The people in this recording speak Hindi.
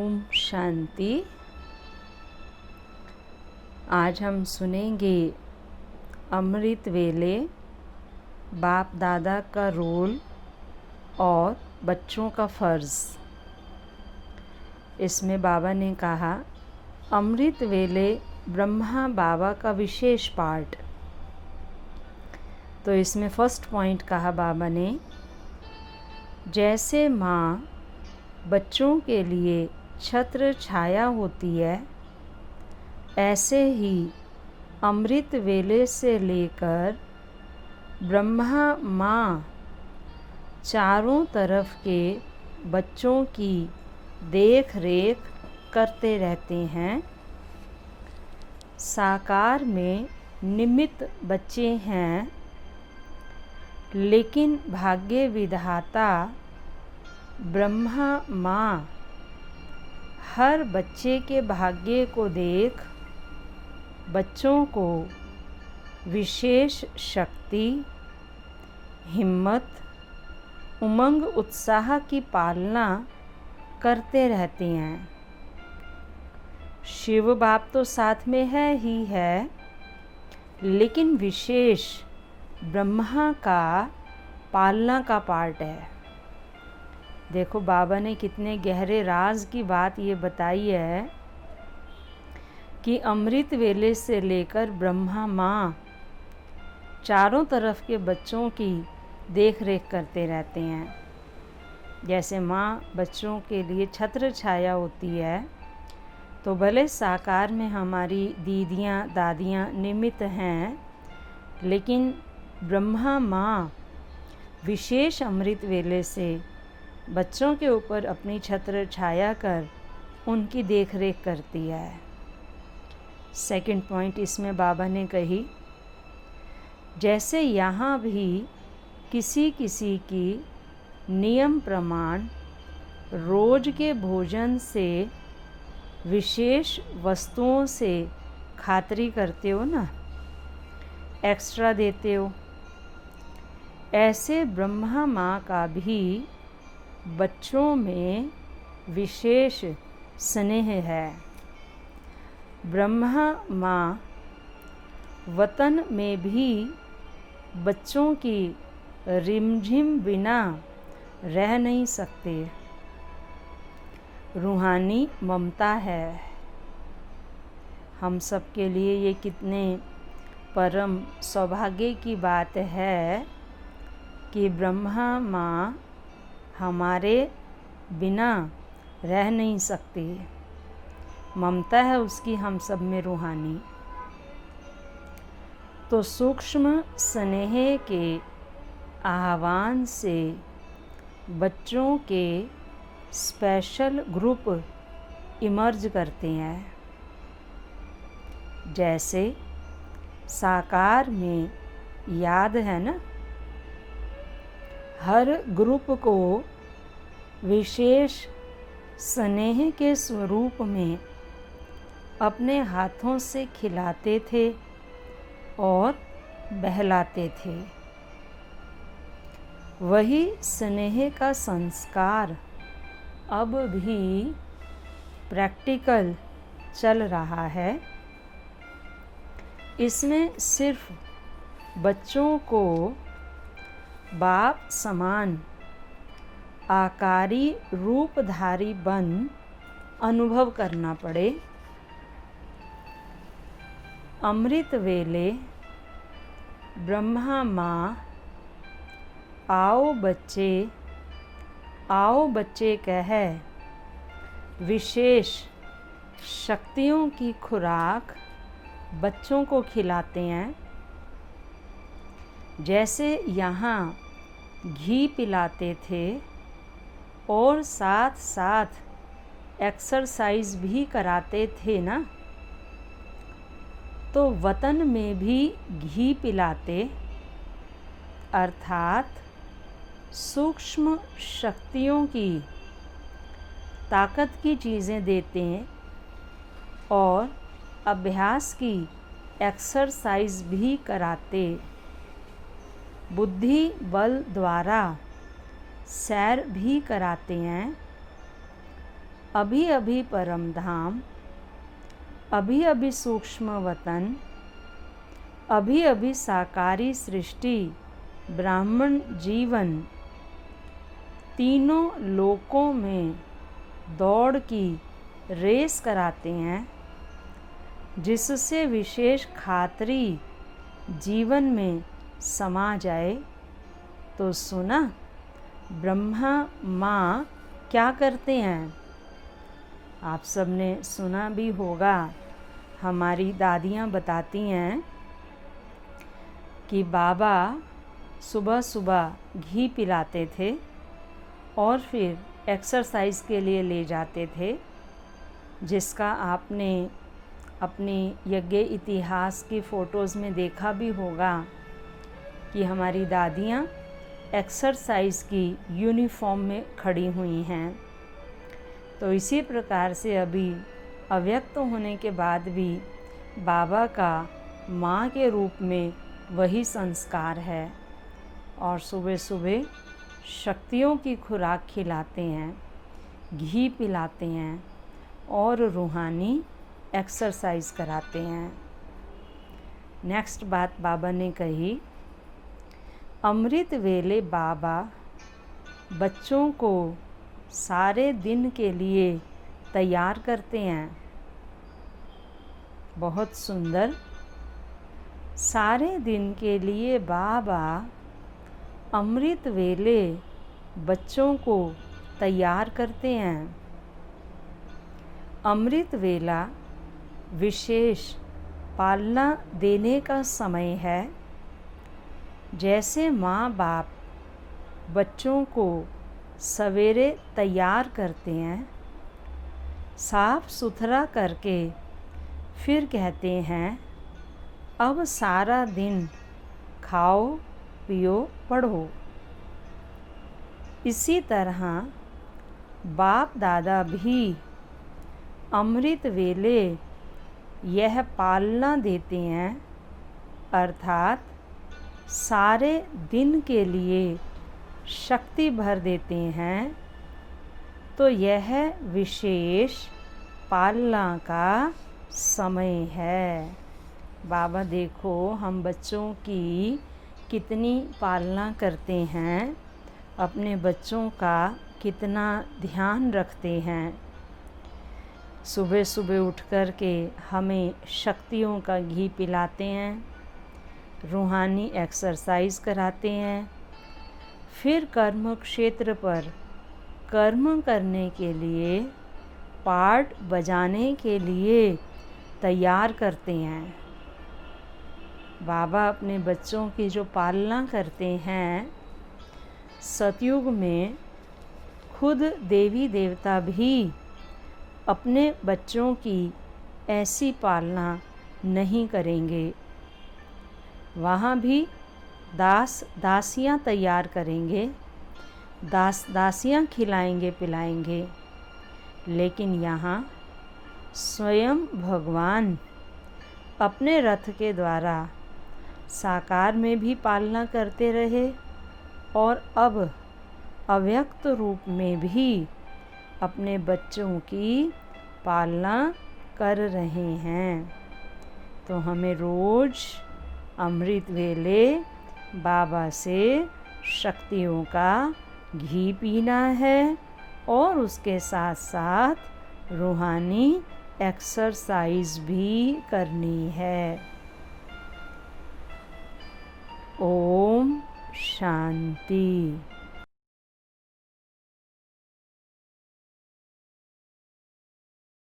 ओम शांति। आज हम सुनेंगे अमृत वेले, बाप दादा का रोल और बच्चों का फ़र्ज़। इसमें बाबा ने कहा अमृत वेले ब्रह्मा बाबा का विशेष पार्ट। तो इसमें फर्स्ट पॉइंट कहा बाबा ने, जैसे माँ बच्चों के लिए छत्र छाया होती है, ऐसे ही अमृत वेले से लेकर ब्रह्मा माँ चारों तरफ के बच्चों की देख रेख करते रहते हैं। साकार में निमित्त बच्चे हैं, लेकिन भाग्य विधाता ब्रह्मा माँ हर बच्चे के भाग्य को देख बच्चों को विशेष शक्ति, हिम्मत, उमंग उत्साह की पालना करते रहते हैं। शिव बाप तो साथ में है ही है, लेकिन विशेष ब्रह्मा का पालना का पार्ट है। देखो बाबा ने कितने गहरे राज की बात ये बताई है कि अमृत वेले से लेकर ब्रह्मा माँ चारों तरफ के बच्चों की देख रेख करते रहते हैं। जैसे माँ बच्चों के लिए छत्र छाया होती है, तो भले साकार में हमारी दीदियाँ दादियाँ निमित्त हैं, लेकिन ब्रह्मा माँ विशेष अमृत वेले से बच्चों के ऊपर अपनी छत्र छाया कर उनकी देख रेख करती है। सेकंड पॉइंट इसमें बाबा ने कही, जैसे यहाँ भी किसी किसी की नियम प्रमाण रोज के भोजन से विशेष वस्तुओं से खातिरी करते हो ना, एक्स्ट्रा देते हो, ऐसे ब्रह्मा माँ का भी बच्चों में विशेष स्नेह है। ब्रह्मा माँ वतन में भी बच्चों की रिमझिम बिना रह नहीं सकते। रूहानी ममता है। हम सब के लिए ये कितने परम सौभाग्य की बात है कि ब्रह्मा माँ हमारे बिना रह नहीं सकती। ममता है उसकी हम सब में रूहानी। तो सूक्ष्म स्नेह के आह्वान से बच्चों के स्पेशल ग्रुप इमर्ज करते हैं। जैसे साकार में याद है ना, हर ग्रुप को विशेष स्नेह के स्वरूप में अपने हाथों से खिलाते थे और बहलाते थे। वही स्नेह का संस्कार अब भी प्रैक्टिकल चल रहा है। इसमें सिर्फ बच्चों को बाप समान आकारी रूपधारी बन अनुभव करना पड़े। अमृत वेले ब्रह्मा माँ आओ बच्चे कह विशेष शक्तियों की खुराक बच्चों को खिलाते हैं। जैसे यहाँ घी पिलाते थे और साथ साथ एक्सरसाइज भी कराते थे ना, तो वतन में भी घी पिलाते, अर्थात सूक्ष्म शक्तियों की ताकत की चीज़ें देते हैं और अभ्यास की एक्सरसाइज भी कराते। बुद्धि बल द्वारा सैर भी कराते हैं। अभी अभी परम धाम, अभी अभी सूक्ष्म वतन, अभी अभी साकारी सृष्टि, ब्राह्मण जीवन, तीनों लोकों में दौड़ की रेस कराते हैं, जिससे विशेष खातरी जीवन में समा जाए। तो सुना ब्रह्मा माँ क्या करते हैं? आप सबने सुना भी होगा। हमारी दादियाँ बताती हैं कि बाबा सुबह सुबह घी पिलाते थे और फिर एक्सरसाइज के लिए ले जाते थे, जिसका आपने अपने यज्ञ इतिहास की फ़ोटोज़ में देखा भी होगा कि हमारी दादियाँ एक्सरसाइज की यूनिफॉर्म में खड़ी हुई हैं। तो इसी प्रकार से अभी अव्यक्त होने के बाद भी बाबा का माँ के रूप में वही संस्कार है और सुबह सुबह शक्तियों की खुराक खिलाते हैं, घी पिलाते हैं और रूहानी एक्सरसाइज कराते हैं। नेक्स्ट बात बाबा ने कही, अमृत वेले बाबा बच्चों को सारे दिन के लिए तैयार करते हैं। बहुत सुंदर। सारे दिन के लिए बाबा अमृत वेले बच्चों को तैयार करते हैं। अमृत वेला विशेष पालना देने का समय है। जैसे माँ बाप बच्चों को सवेरे तैयार करते हैं, साफ सुथरा करके फिर कहते हैं अब सारा दिन खाओ पियो पढ़ो। इसी तरह बाप दादा भी अमृत वेले यह पालना देते हैं, अर्थात सारे दिन के लिए शक्ति भर देते हैं। तो यह विशेष पालना का समय है। बाबा देखो हम बच्चों की कितनी पालना करते हैं, अपने बच्चों का कितना ध्यान रखते हैं। सुबह सुबह उठ कर के हमें शक्तियों का घी पिलाते हैं, रूहानी एक्सरसाइज कराते हैं, फिर कर्म क्षेत्र पर कर्म करने के लिए, पार्ट बजाने के लिए तैयार करते हैं। बाबा अपने बच्चों की जो पालना करते हैं, सतयुग में खुद देवी देवता भी अपने बच्चों की ऐसी पालना नहीं करेंगे। वहाँ भी दास दासियाँ तैयार करेंगे, दास दासियाँ खिलाएंगे पिलाएंगे। लेकिन यहाँ स्वयं भगवान अपने रथ के द्वारा साकार में भी पालना करते रहे और अब अव्यक्त रूप में भी अपने बच्चों की पालना कर रहे हैं। तो हमें रोज़ अमृत वेले बाबा से शक्तियों का घी पीना है और उसके साथ साथ रूहानी एक्सरसाइज भी करनी है। ओम शांति।